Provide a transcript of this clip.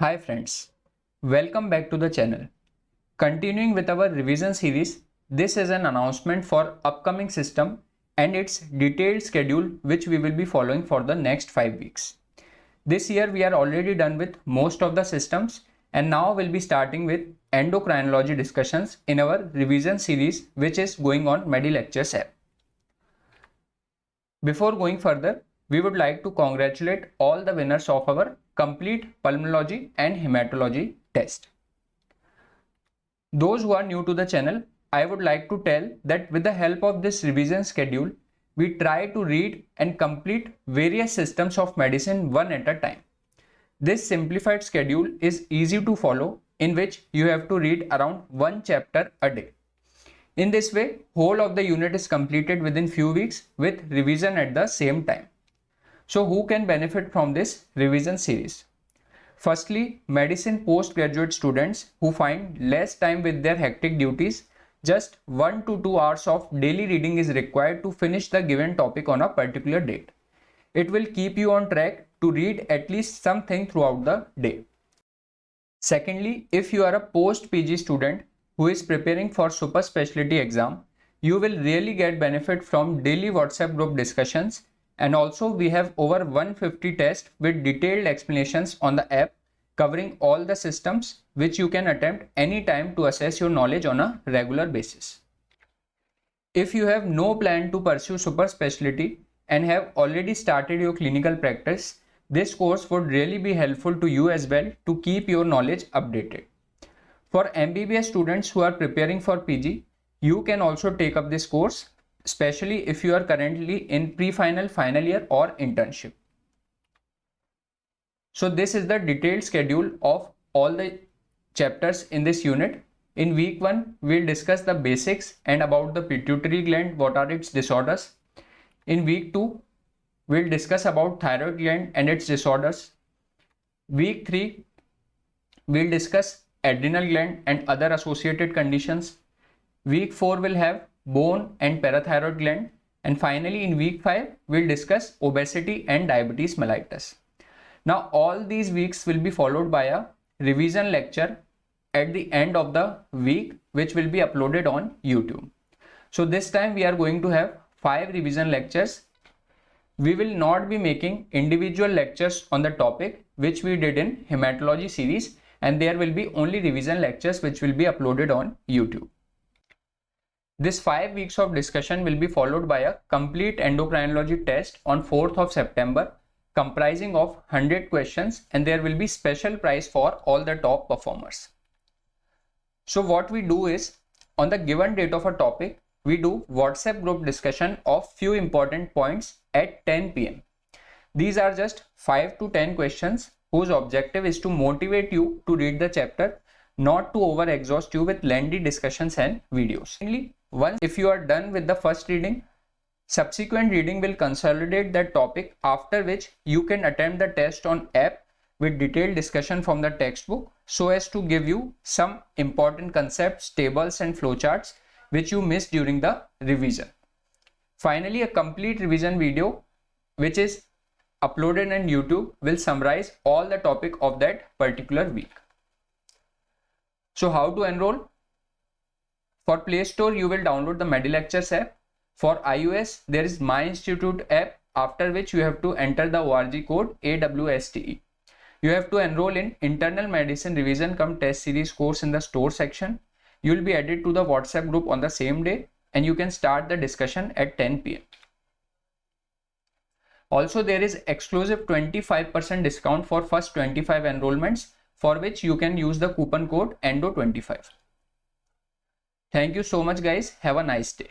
Hi friends, welcome back to the channel. Continuing with our revision series, this is an announcement for upcoming system and its detailed schedule which we will be following for the next 5 weeks. This year we are already done with most of the systems and now we'll be starting with endocrinology discussions in our revision series which is going on MediLectures app. Before going further, we would like to congratulate all the winners of our complete pulmonology and hematology test. Those who are new to the channel, I would like to tell that with the help of this revision schedule, we try to read and complete various systems of medicine one at a time. This simplified schedule is easy to follow, in which you have to read around one chapter a day. In this way, whole of the unit is completed within few weeks with revision at the same time. So who can benefit from this revision series? Firstly, medicine postgraduate students who find less time with their hectic duties. Just 1 to 2 hours of daily reading is required to finish the given topic on a particular date. It will keep you on track to read at least something throughout the day. Secondly, if you are a post-PG student who is preparing for super specialty exam, you will really get benefit from daily WhatsApp group discussions. And also we have over 150 tests with detailed explanations on the app covering all the systems which you can attempt anytime to assess your knowledge on a regular basis. If you have no plan to pursue super specialty and have already started your clinical practice, this course would really be helpful to you as well to keep your knowledge updated. For MBBS students who are preparing for PG, you can also take up this course, especially if you are currently in pre-final, final year or internship. So this is the detailed schedule of all the chapters in this unit. In week 1, we'll discuss the basics and about the pituitary gland, what are its disorders. In week 2, we'll discuss about thyroid gland and its disorders. Week 3, we'll discuss adrenal gland and other associated conditions. Week 4 will have bone and parathyroid gland, and finally in week 5 we'll discuss obesity and diabetes mellitus. Now all these weeks will be followed by a revision lecture at the end of the week which will be uploaded on YouTube. So this time we are going to have 5 revision lectures. We will not be making individual lectures on the topic which we did in hematology series, and there will be only revision lectures which will be uploaded on YouTube. This 5 weeks of discussion will be followed by a complete endocrinology test on 4th of September comprising of 100 questions, and there will be special prize for all the top performers. So what we do is, on the given date of a topic, we do WhatsApp group discussion of few important points at 10 PM. These are just 5 to 10 questions whose objective is to motivate you to read the chapter, not to over exhaust you with lengthy discussions and videos. Once if you are done with the first reading, subsequent reading will consolidate that topic, after which you can attempt the test on app with detailed discussion from the textbook so as to give you some important concepts, tables and flowcharts which you missed during the revision. Finally, a complete revision video which is uploaded on YouTube will summarize all the topic of that particular week. So how to enroll? For Play Store, you will download the MediLectures app. For iOS, there is My Institute app, after which you have to enter the ORG code AWSTE. You have to enroll in Internal Medicine Revision cum Test Series course in the store section. You will be added to the WhatsApp group on the same day, and you can start the discussion at 10 PM. Also, there is exclusive 25% discount for first 25 enrollments, for which you can use the coupon code ENDO25. Thank you so much guys. Have a nice day.